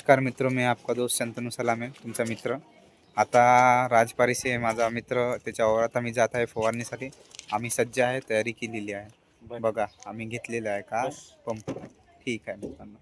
नमस्कार मित्रों, मैं आपका दोस्त शंतनु सलामे, तुमचा मित्र. आता राजपारीसे आहे माझा मित्र, त्याच्यावर आता मी जात आहे फवारणीसाठी. आम्ही सज्ज आहे, तयारी केलेली आहे. बघा आम्ही घेतलेला आहे का पंप. ठीक आहे मित्रांनो.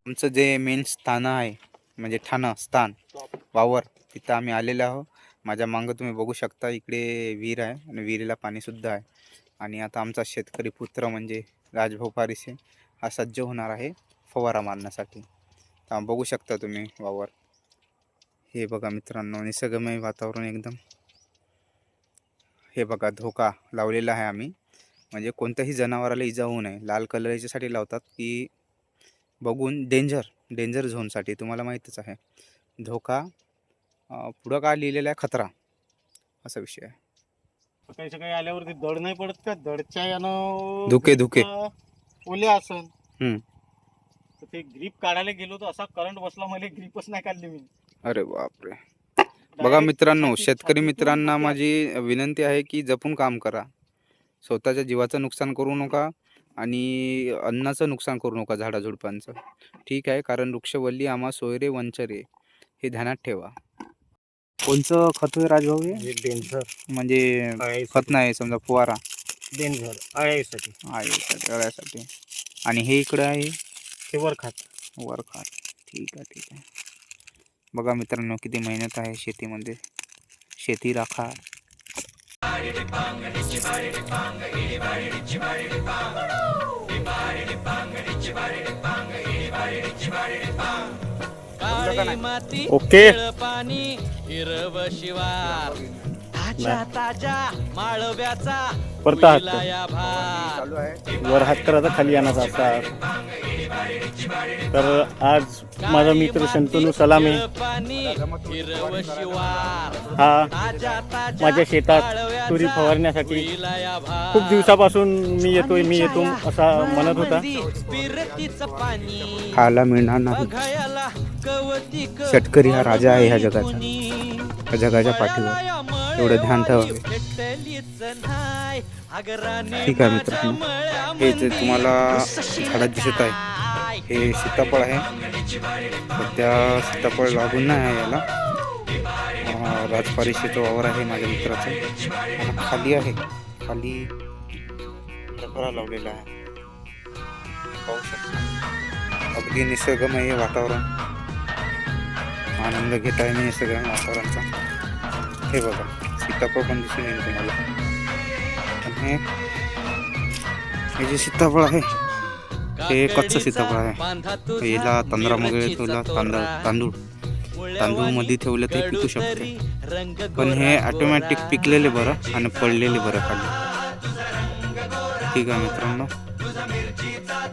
आमचं जे मेन स्थान आहे म्हणजे स्थान वावर, तिथं आम्ही आलेलो आहोत. माझ्या मागं तुम्ही बघू शकता, इकडे विहीर आहे आणि विहिरीला पाणीसुद्धा आहे. आणि आता आमचा शेतकरी पुत्र म्हणजे राजभाऊ पारिसे हा सज्ज होणार आहे फवारा मारण्यासाठी. तर बघू शकता तुम्ही वावर. हे बघा मित्रांनो, निसर्गमय वातावरण एकदम. हे बघा धोका लावलेला आहे आम्ही, म्हणजे कोणत्याही जनावराला इजा होऊ नये. लाल कलर याच्यासाठी लावतात की बघून डेंजर झोनसाठी. तुम्हाला माहीतच आहे धोका, पुढं काय लिहिलेलं आहे खतरा, असा विषय आहे. काही काही आल्यावरती दड नाही पडत का? दडच्या यानं धुके ओले असन. तर ते ग्रीप काढायला गेलो तर असा करंट बसला, मला ग्रीपच नाही काढली मी. अरे बापरे. बघा मित्रांनो, शेतकरी मित्रांना माझी विनंती आहे की जपून काम करा. स्वतःच्या जीवाचं नुकसान करू नका आणि अन्नाचं नुकसान करू नका, झाडाझुडपांचं. ठीक आहे, कारण वृक्षवल्ली आम्हा सोयरे वंचरे, हे ध्यानात ठेवा. कोणचं खत आहे राजभाऊ? हे डेंजर म्हणजे खत नाही, समजा फुवारा डेंजर आळ्यासाठी अळ्यासाठी. आणि हे इकडं आहे ते वर खात. ठीक आहे. बघा मित्रांनो, किती मेहनत आहे शेतीमध्ये. शेती राखा. ओके. पाणी हिरव शिवार, ताजा ताजा माळव्याचा परता हात विलाया भार. चालू आहे. वर हात करायचा, खाली आणायचा असा. तर आज माझा मित्र शंतनु सलामे पाणी हिरव शिवार, हा ताजा ताजा माझ्या शेतात तुरी फवारण्यासाठी विलाया भार. खूप दिवसापासून मी येतो असा म्हणत होता. पिरतीचं पाणी खायला मिळणार नाही. बघायला कवती शेतकरी हा राजा आहे ह्या जगाचा, ह्या जगाच्या पाठीवर. एवढं ध्यान ठेवावे. ठीक आहे मित्रांनो, हे जे तुम्हाला झाडात दिसत आहे हे सीताफळ आहे. सध्या सीताफळ लागून नाही आहे याला. राजपारीशेचं वावर आहे माझ्या मित्राचं. आणि खाली टपरा लावलेला आहे, पाहू शकता. अगदी निसर्गमय वातावरण, आनंद घेत आहे मी निसर्गमय वातावरणाचा. हे बघा सीताफळ पण दिसून येईल तुम्हाला. आणि हे जे सीताफळ आहे हे कच्चं सीताफळ आहे. याला तांदळामध्ये ठेवला, तांदूळ मध्ये ठेवलं ते पिकू शकते. पण हे ऑटोमॅटिक पिकलेले बरं आणि पडलेले बरं खाली. ठीक आहे मित्रांनो.